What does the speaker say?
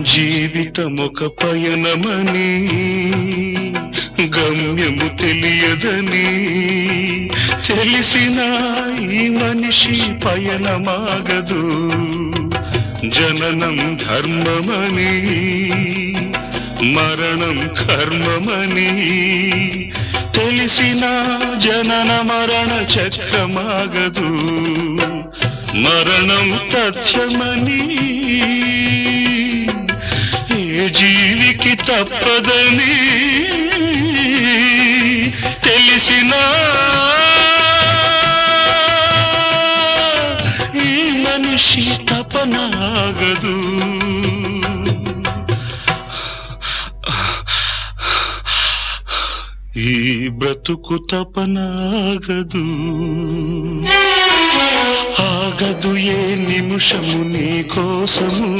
జీవితమొక పయనమని గమ్యము తెలియదని తెలిసిన ఈ మనిషి పయనమాగదు. జననం ధర్మమని మరణం కర్మమని తెలిసిన జనన మరణ చక్రమాగదు. మరణం తథ్యమని ఏ జీవికి తప్పదని తెలిసిన ఈ మనిషి తపనాగదు. ఈ బ్రతుకు తపనాగదు. ఆగదు ఏ నిమిషము నీ కోసము.